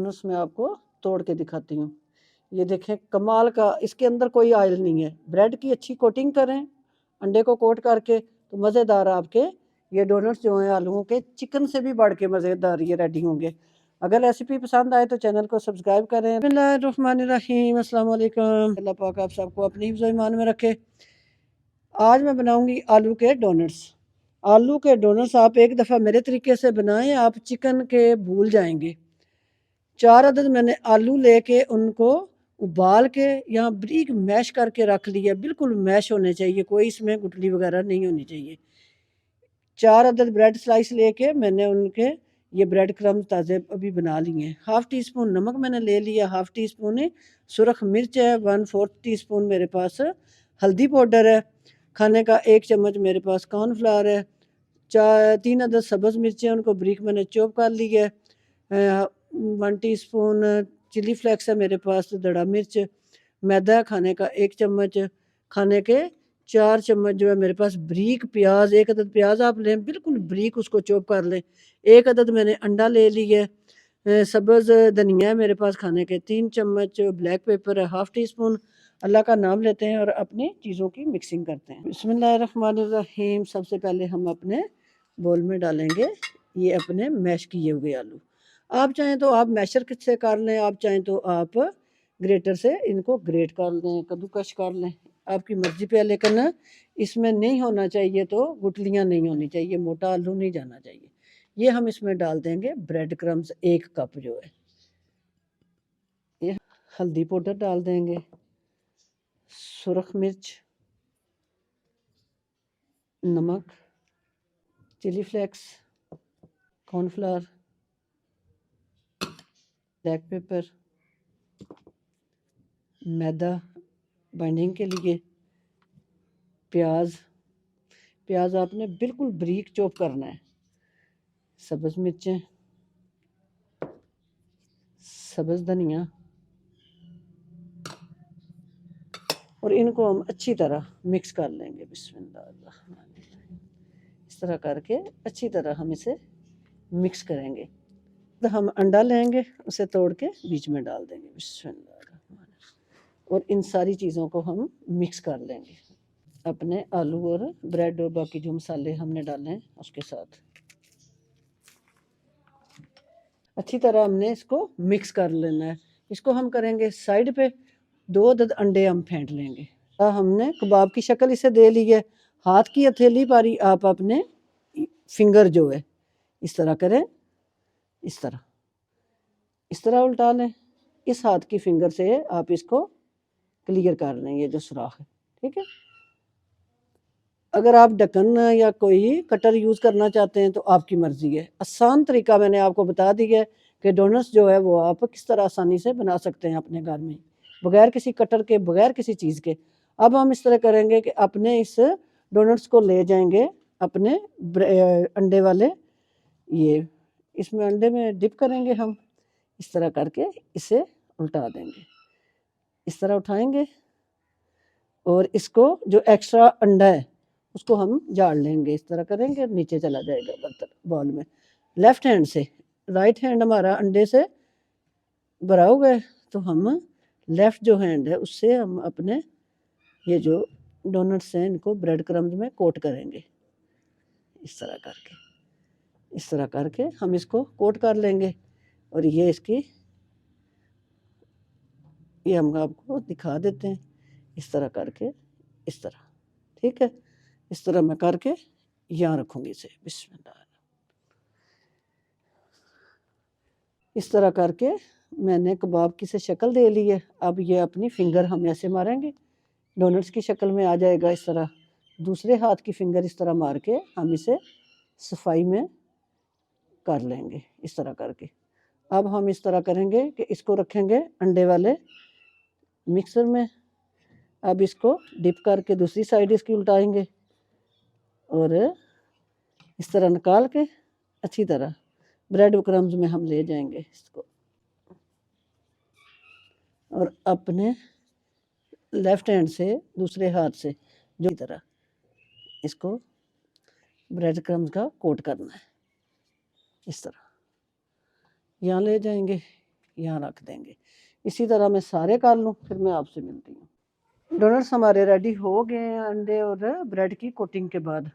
मैं आपको तोड़ के दिखाती हूँ। ये देखें कमाल का, इसके अंदर कोई ऑयल नहीं है। ब्रेड की अच्छी कोटिंग करें अंडे को कोट करके तो मज़ेदार आपके ये डोनट्स जो हैं आलूओं के चिकन से भी बढ़ के मज़ेदार ये रेडी होंगे। अगर रेसिपी पसंद आए तो चैनल को सब्सक्राइब करें। बिस्मिल्लाहिर्रहमानिर्रहीम, अस्सलाम वालेकुम। अल्लाह पाक आप सबको अपनी हिफ्ज़ ईमान में रखे। आज मैं बनाऊंगी आलू के डोनट्स। आलू के डोनट्स आप एक दफ़ा मेरे तरीके से बनाएं, आप चिकन के भूल जाएंगे। 4 अदद मैंने आलू लेके उनको उबाल के यहाँ बारीक मैश करके रख लिया। बिल्कुल मैश होने चाहिए, कोई इसमें गुठली वगैरह नहीं होनी चाहिए। 4 अदद ब्रेड स्लाइस लेके मैंने उनके ये ब्रेड क्रम्स ताज़े अभी बना लिए हैं। हाफ़ टी स्पून नमक मैंने ले लिया, हाफ़ टी स्पून सुरख मिर्च है, 1/4 टी स्पून मेरे पास हल्दी पाउडर है, खाने का 1 चम्मच मेरे पास कॉर्नफ्लावर है, 3 अदद सब्ज़ मिर्चें उनको बारीक मैंने चॉप कर ली है, 1 टीस्पून चिली फ्लेक्स है मेरे पास, दड़ा मिर्च, मैदा खाने का 1 चम्मच, खाने के 4 चम्मच जो है मेरे पास बारीक प्याज, 1 अदद प्याज आप लें बिल्कुल बारीक उसको चॉप कर लें, 1 अदद मैंने अंडा ले लिया है, सब्ज़ धनिया है मेरे पास खाने के 3 चम्मच, ब्लैक पेपर है हाफ़ टी स्पून। अल्लाह का नाम लेते हैं और अपनी चीज़ों की मिक्सिंग करते हैं। बिस्मिल्लाहिर्रहमानिर्रहीम। सबसे पहले हम अपने बोल में डालेंगे ये अपने मैश किए हुए आलू। आप चाहें तो आप मैशर से कर लें, आप चाहें तो आप ग्रेटर से इनको ग्रेट कर लें, कद्दूकश कर लें, आपकी मर्ज़ी पे है। लेकिन इसमें नहीं होना चाहिए तो गुठलियाँ नहीं होनी चाहिए, मोटा आलू नहीं जाना चाहिए। ये हम इसमें डाल देंगे ब्रेड क्रम्स 1 कप जो है, ये हल्दी पाउडर डाल देंगे, सुरख मिर्च, नमक, chilli flakes, cornflour, black pepper, मैदा बाइंडिंग के लिए, प्याज आपने बिल्कुल बारीक चॉप करना है, सब्ज़ मिर्चें, सब्ज़ धनिया, और इनको हम अच्छी तरह मिक्स कर लेंगे। बिस्मिल्लाह। इस तरह करके अच्छी तरह हम इसे मिक्स करेंगे। तो हम अंडा लेंगे, उसे तोड़ के बीच में डाल देंगे। बिस्मिल्लाह। और इन सारी चीज़ों को हम मिक्स कर लेंगे अपने आलू और ब्रेड और बाकी जो मसाले हमने डाले हैं उसके साथ। अच्छी तरह हमने इसको मिक्स कर लेना है। इसको हम करेंगे साइड पे। 2 अदद अंडे हम फेंट लेंगे। हमने कबाब की शक्ल इसे दे ली है। हाथ की हथेली पारी आप अपने फिंगर जो है इस तरह करें, इस तरह उल्टा लें। इस हाथ की फिंगर से आप इसको क्लियर कर लें, ये जो सुराख है, ठीक है। अगर आप ढक्कन या कोई कटर यूज़ करना चाहते हैं तो आपकी मर्ज़ी है। आसान तरीका मैंने आपको बता दिया है कि डोनट्स जो है वो आप किस तरह आसानी से बना सकते हैं अपने घर में, बगैर किसी कटर के, बगैर किसी चीज़ के। अब हम इस तरह करेंगे कि अपने इस डोनट्स को ले जाएंगे अपने अंडे वाले, ये इसमें अंडे में डिप करेंगे हम, इस तरह करके इसे उल्टा देंगे। इस तरह उठाएंगे और इसको जो एक्स्ट्रा अंडा है उसको हम झाड़ लेंगे। इस तरह करेंगे, नीचे चला जाएगा बर्तन बॉल में। लेफ्ट हैंड से, राइट हैंड हमारा अंडे से भरा हुआ है तो हम लेफ्ट जो हैंड है उससे हम अपने ये जो डोनट्स हैं इनको ब्रेड क्रम्स में कोट करेंगे। इस तरह करके हम इसको कोट कर लेंगे। और ये हम आपको दिखा देते हैं। इस तरह करके, इस तरह, ठीक है। इस तरह मैं करके यहाँ रखूँगी इसे। बिस्मिल्लाह। इस तरह करके मैंने कबाब की से शक्ल दे ली है। अब ये अपनी फिंगर हम ऐसे मारेंगे, डोनट्स की शक्ल में आ जाएगा इस तरह। दूसरे हाथ की फिंगर इस तरह मार के हम इसे सफाई में कर लेंगे, इस तरह करके। अब हम इस तरह करेंगे कि इसको रखेंगे अंडे वाले मिक्सर में। अब इसको डिप करके दूसरी साइड इसकी उल्टाएंगे और इस तरह निकाल के अच्छी तरह ब्रेड क्रम्स में हम ले जाएंगे इसको। और अपने लेफ्ट हैंड से, दूसरे हाथ से जो तरह इसको ब्रेड क्रम्स का कोट करना है। इस तरह यहाँ ले जाएंगे, यहाँ रख देंगे। इसी तरह मैं सारे कर लूँ, फिर मैं आपसे मिलती हूँ। डोनट्स हमारे रेडी हो गए हैं अंडे और ब्रेड की कोटिंग के बाद।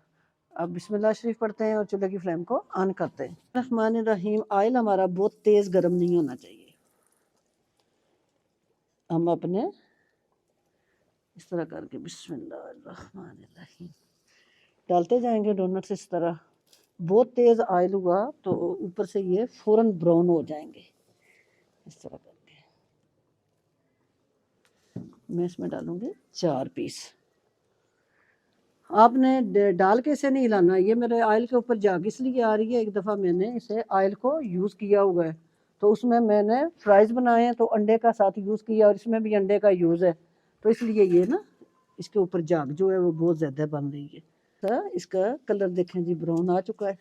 अब बिस्मिल्लाह शरीफ पढ़ते हैं और चूल्हे की फ्लेम को ऑन करते हैं। रहमान रहीम। ऑयल हमारा बहुत तेज़ गर्म नहीं होना चाहिए। हम अपने इस तरह करके बिस्मिल्लाह रहमान रहीम डालते जाएंगे डोनट्स। इस तरह बहुत तेज़ ऑयल हुआ तो ऊपर से ये फ़ौरन ब्राउन हो जाएंगे। इस तरह करके मैं इसमें डालूंगी 4 पीस। आपने डाल के इसे नहीं हिलाना। ये मेरे ऑयल के ऊपर जाग इसलिए आ रही है, एक दफ़ा मैंने इसे ऑयल को यूज़ किया हुआ है तो उसमें मैंने फ्राइज़ बनाए हैं तो अंडे का साथ यूज़ किया और इसमें भी अंडे का यूज़ है तो इसलिए ये ना इसके ऊपर जाग जो है वो बहुत ज़्यादा बन रही है। तो इसका कलर देखें जी, ब्राउन आ चुका है।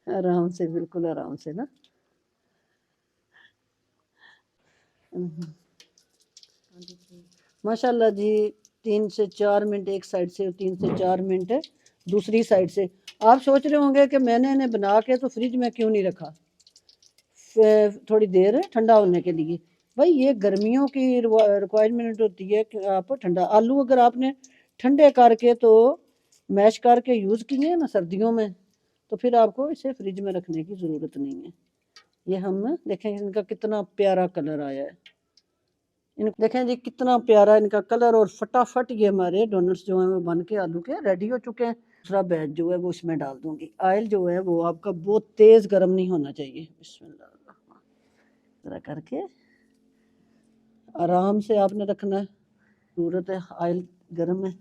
आराम से, बिल्कुल आराम से ना। माशाल्लाह जी 3 से 4 मिनट एक साइड से और 3 से 4 मिनट दूसरी साइड से। आप सोच रहे होंगे कि मैंने इन्हें बना के तो फ्रिज में क्यों नहीं रखा थोड़ी देर ठंडा होने के लिए। भाई ये गर्मियों की रिक्वायरमेंट होती है कि आप ठंडा आलू अगर आपने ठंडे करके तो मैश करके यूज़ किए ना सर्दियों में तो फिर आपको इसे फ्रिज में रखने की ज़रूरत नहीं है। ये हम देखें इनका कितना प्यारा कलर आया है। इन देखें जी कितना प्यारा इनका कलर और फटाफट ये हमारे डोनट्स जो हैं वो बन के आलू के रेडी हो चुके हैं। दूसरा बैच जो है वो इसमें डाल दूंगी। ऑयल जो है वो आपका बहुत तेज़ गर्म नहीं होना चाहिए। बिस्मिल्लाह तरह करके आराम से आपने रखना है। ज़रूरत है ऑयल गर्म है।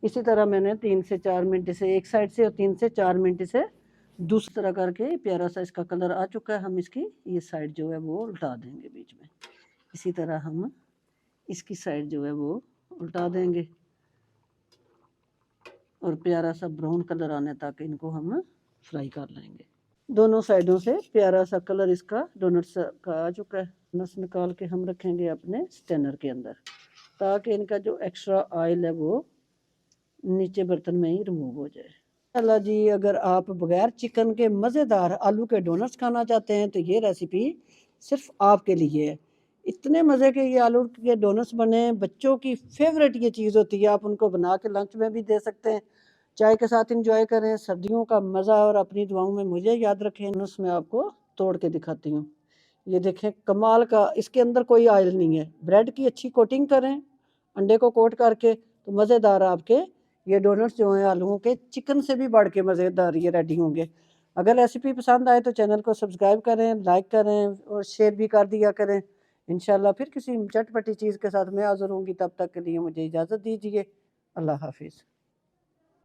इसी तरह मैंने 3 से 4 मिनट से एक साइड से और 3 से 4 मिनट से दूसरी तरह करके प्यारा सा इसका कलर आ चुका है। हम इसकी ये साइड जो है वो उल्टा देंगे बीच में। इसी तरह हम इसकी साइड जो है वो उल्टा देंगे और प्यारा सा ब्राउन कलर आने तक इनको हम फ्राई कर लेंगे। दोनों साइडों से प्यारा सा कलर इसका डोनट्स का आ चुका है। डोनट्स निकाल के हम रखेंगे अपने स्टैनर के अंदर ताकि इनका जो एक्स्ट्रा ऑयल है वो नीचे बर्तन में ही रिमूव हो जाए। अल्लाह जी, अगर आप बगैर चिकन के मज़ेदार आलू के डोनट्स खाना चाहते हैं तो ये रेसिपी सिर्फ आपके लिए है। इतने मज़े के ये आलू के डोनट्स बने, बच्चों की फेवरेट ये चीज़ होती है। आप उनको बना के लंच में भी दे सकते हैं, चाय के साथ इंजॉय करें। सर्दियों का मज़ा और अपनी दुआओं में मुझे याद रखें। डोनट्स मैं आपको तोड़ के दिखाती हूँ। ये देखें कमाल का, इसके अंदर कोई ऑयल नहीं है। ब्रेड की अच्छी कोटिंग करें अंडे को कोट करके तो मज़ेदार आपके ये डोनट्स जो हैं आलूओं के चिकन से भी बढ़ के मज़ेदार ये रेडी होंगे। अगर रेसिपी पसंद आए तो चैनल को सब्सक्राइब करें, लाइक करें और शेयर भी कर दिया करें। इंशाल्लाह फिर किसी चटपटी चीज़ के साथ मैं हाज़िर होंगी। तब तक के लिए मुझे इजाज़त दीजिए। अल्लाह हाफिज़।